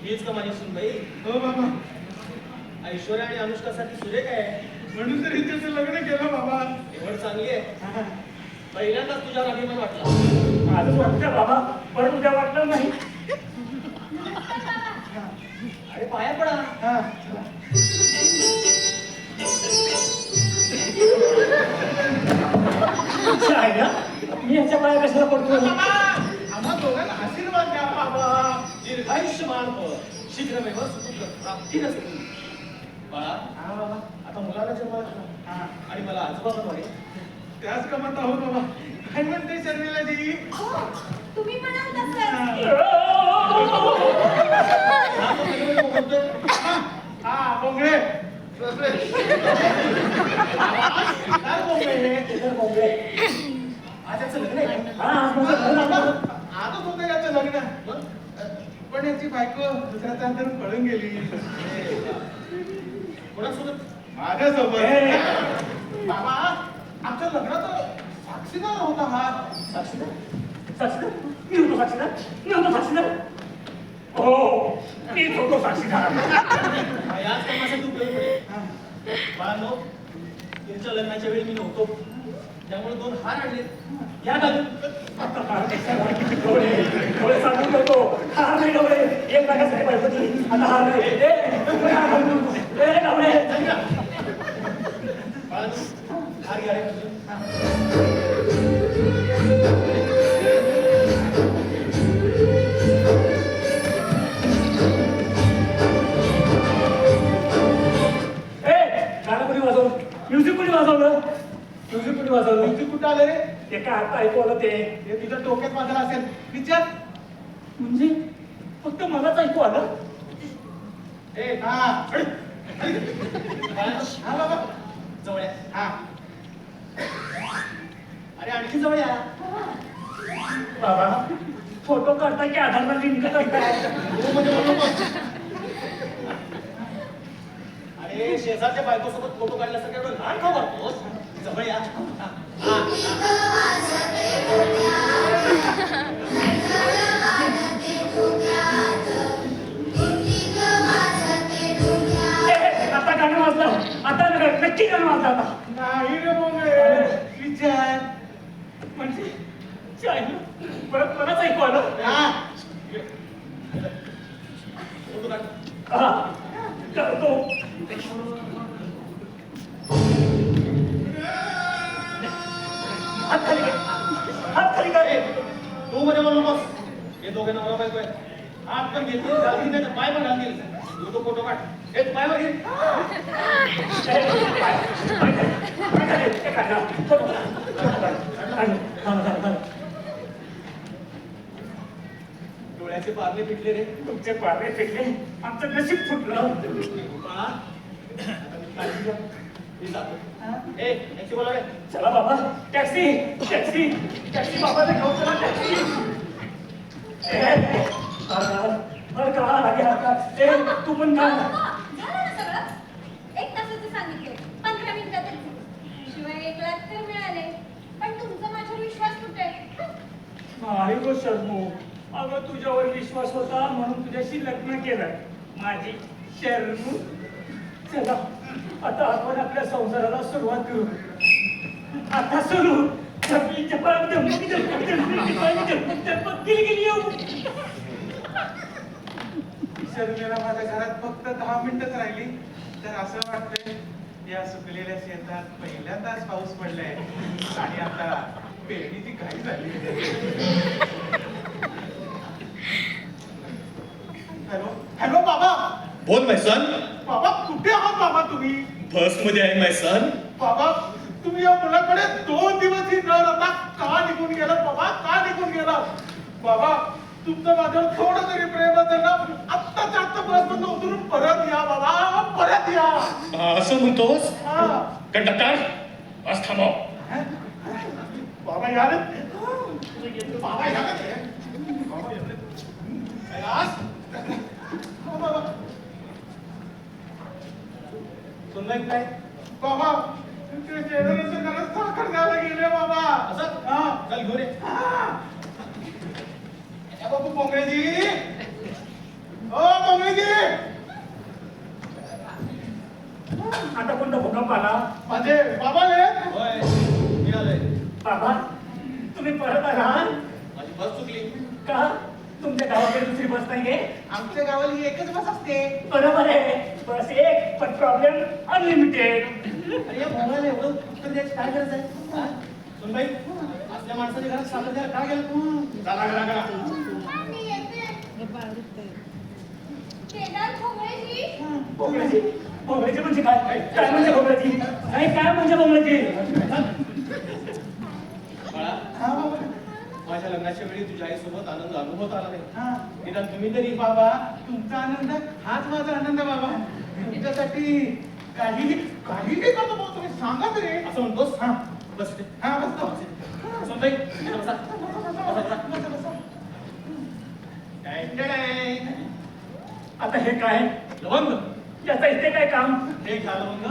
हीच का माझी सुनबाई? हो बाबा. ऐश्वर्या आणि अनुष्कासाठी सुरेख आहे. म्हणून तर हिच्याचं लग्न केलं बाबा. एवढं चांगली आहे. पहिल्यांदाच तुझ्यावर अभिमान वाटला. आजच वाटतं बाबा, पण उद्या वाटलं नाही. अरे पाया पडा. हा. आहे ना, मी ह्याच्या पाया कशाला पडतो? बाबा, आम्हा दोघांना आशीर्वाद द्या बाबा. दीर्घायुष्यमान भव. शीघ्रमेव प्राप्तीनं सिद्धी. बाळा, हा बाबा. आता मुलाला जन्म घाला. हा. आणि मला आजोबा बनवावे. त्याच कमत आहोत बाबा. काय म्हणते शर्मिलाजी? हो, तुम्ही म्हणाल तसंच. हा बोंगळे. काय बोंगळे? आज याचं लग्न आहे का? हा, आज माझं घर लागलं. आजच होतं याचं लग्न. मग? पण याची बायको दुसऱ्याचा अंतर पळून गेली. कोणासोबत? माझ्यासोबत. बाबा, आमच्या लग्नाचा साक्षीदार होता हा. साक्षीदार? साक्षीदार? मी होतो साक्षीदार? मी होतो साक्षीदार? हो, मीच होतो साक्षीदार. याच कामासाठी उपयोग पडेल. बाळांनो, तुमच्या लग्नाच्या वेळी मी नव्हतो. त्यामुळे 2 हार आणले. या घालून. आता हार कशाला? डोळे डोळे सांगून ठेवतो. हार नाही डोळे. एक लाखाच आहे पाहिजे. आता हार नाही. डोळे हार घालून ठेवतो. डोळे. बाळांनो, हार घ्या रे. गाणं कोणी वाजवलं? म्युझिक कोणी वाजवलं? म्युझिक कोणी वाजवलं? तुझी कुठं आलं रे? ते काय आता ऐकू आलं ते? हे तुझ्या डोक्यात वाजला असेल. विचार. म्हणजे फक्त मलाच ऐकू आलं? हा. बाळांनो, हा बाबा. जवळ या. हा. अरे आणखी जवळ या. बाबा, फोटो काढता की आधारला लिंक करताय? हो म्हणजे म्हणू नको. अरे शेजारच्या बायकोसोबत फोटो काढल्यासारखं एवढं लहान का वाटतोस? जवळ या. हा, हा, आता गाणं वाजलं. आता नक्की गाणं वाजलं आता. नाही रे बोंगळे. विचार. म्हणजे चायना परत मलाच ऐकू आलं? हा. फोटो काढ. हा, करतो. हात खाली कर. हात खाली कर. तू मध्ये म्हणू नकोस. हे दोघे नवरा बायको आहे. हात पण घेतील, घालतील, नाही तर पाय पण घालतील. तू तो फोटो काढ. हे पायावर घे. डोळ्याचे पारणे पिटले रे. तुमचे पारणे फेकले, आमचं नशीब फुटलं. बाळा, आता मी काळजी घ्या. मी जातो. ए, टॅक्सी बोला रे. चला बाबा, टॅक्सी टॅक्सी टॅक्सी बाबाला घेऊन चला. टॅक्सी तू पण का? झालं ना सगळं? 1 तासाचं सांगितले, 15 मिनिटात येते. शिवाय 1 लाख तर मिळाले. पण तुमचा माझ्यावर विश्वास कुठे? नाही गो शर्मू, अगं तुझ्यावर विश्वास होता म्हणून तुझ्याशी लग्न केलं. माझी शर्मू. चला आता आपण आपल्या संसाराला सुरुवात करू. आता सुरू. शर्मिला माझ्या घरात फक्त 10 मिनिटच राहिली तर असं वाटतंय या सुकलेल्या शेतात पहिल्यांदाच पाऊस पडलाय आणि आता पेरणीची घाई झाली. हॅलो हॅलो बाबा. बोल माय सन. बाबा कुठे आहात बाबा तुम्ही? बस मध्ये आहे माय सन. बाबा तुम्ही या मुलाकडे 2 दिवसही न राहता का निघून गेलात बाबा? का निघून गेलात? बाबा तुमचं माझ्यावर थोडं तरी प्रेम असेल ना, आत्ताच्या आत्ता बसमधून उतरून परत या बाबा, परत या. असं म्हणतोस? हा. कंडक्टर बस थांबव. बाबा या रे. बाबा या रे. बाबा या रे. कैलास. बाबा. सुनबाई काय? बाबा ते शेजाऱ्याच्या घरात साखर द्यायला गेले बाबा. असं? हा. चल घेऊन ये. हा. या बाबू पोंगळेजी. ओ मंगळजी आता कोणता भूकंप आला? माझे बाबा आले. होय मी आलोय. बाबा तुम्ही परत आला? माझी बस चुकली. का तुमच्या गावाकडे दुसरी बस नाहीये? आमच्या गावाला ही एकच बस असते. बरोबर आहे, बस एक पण प्रॉब्लेम अनलिमिटेड. अरे या मोबाईलला एवढं उत्तर द्यायची काय गरज आहे? हा? सुनबाई असल्या माणसाच्या घरात साखर द्यायला काय गेलं? चला करा. मी येते. केदार भोंगळेजी. भोंगळ्याची भोंगळ्याची म्हणजे काय? काय म्हणजे भोंगळ्याची? नाही काय म्हणजे भोंगळ्याची? बाळा हा बाबा. माझ्या लग्नाच्या वेळी तुझ्या आईसोबत आनंद अनुभवता आला नाही. हा. निदान तुम्ही तरी बाबा तुमचा आनंद हाच माझा आनंद बाबा. तुमच्यासाठी काहीही करतो बाबा. तुम्ही सांगा तरी. असं म्हणतोस? हा. बस इथे. हा बसतो. सुनबाई इथं बसा. बसा. आता हे काय? लवंग याचा इथे काय काम? हे घ्या लवंग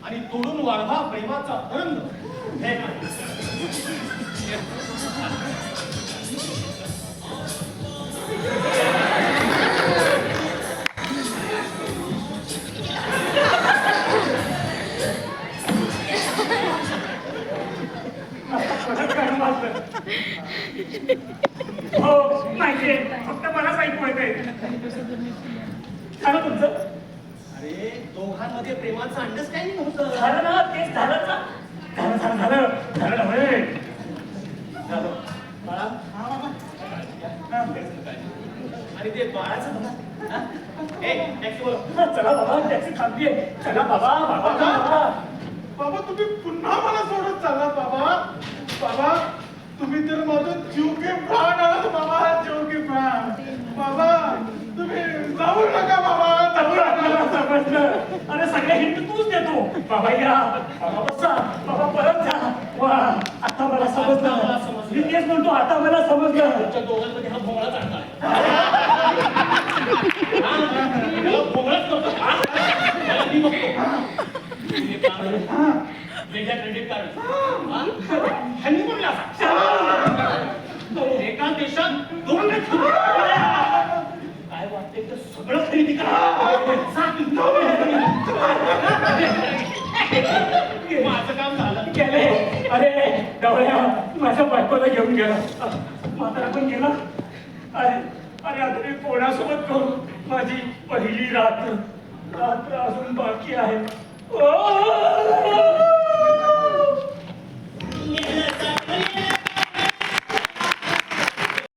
आणि तोडून वाढवा प्रेमाचा तरंग. हे घ्या. हो माहितीये, फक्त मलाच ऐकू येते. झालं तुमचं? अरे दोघांमध्ये प्रेमाचं अंडरस्टँडिंग होतं. झालं ना, तेच झालं ना. झालं ना होय. झालं. बाळा हा बाबा. आणि ते बाळाचं बघा. हा? ए टॅक्सी बोलव. चला बाबा, टॅक्सी थांबलीये. चला बाबा, बाबा. बाबा तुम्ही पुन्हा मला सोडत चाललात बाबा. बाबा तुम्ही तर माझं जीव के प्राण आहात बाबा. जीव के प्राण. बाबा तुम्ही जाऊ नका बाबा. जाऊ नका. समजलं. अरे सगळे हिंट तूच देतो. बाबा या, बाबा बसा, बाबा परत जा. वा आता मला समजलं. मी तेच म्हणतो, आता मला समजलं. तुमच्या दोघांमध्ये हा भोंगळा चालणार भोंगळाच करतो. मला मी बघतो. तुम्ही काम करा. वेगळ्या क्रेडिट कार्ड ह्यांनी म्हणला एका देशात 2 काय वाटते तर सगळं खरेदी करा. माझं काम झालं. गेले. अरे डवळ्या, माझ्या बायकोला घेऊन गेला. म्हातारा पण गेला. अरे अरे आता मी कोणासोबत करू? माझी पहिली रात्र अजून बाकी आहे. ओ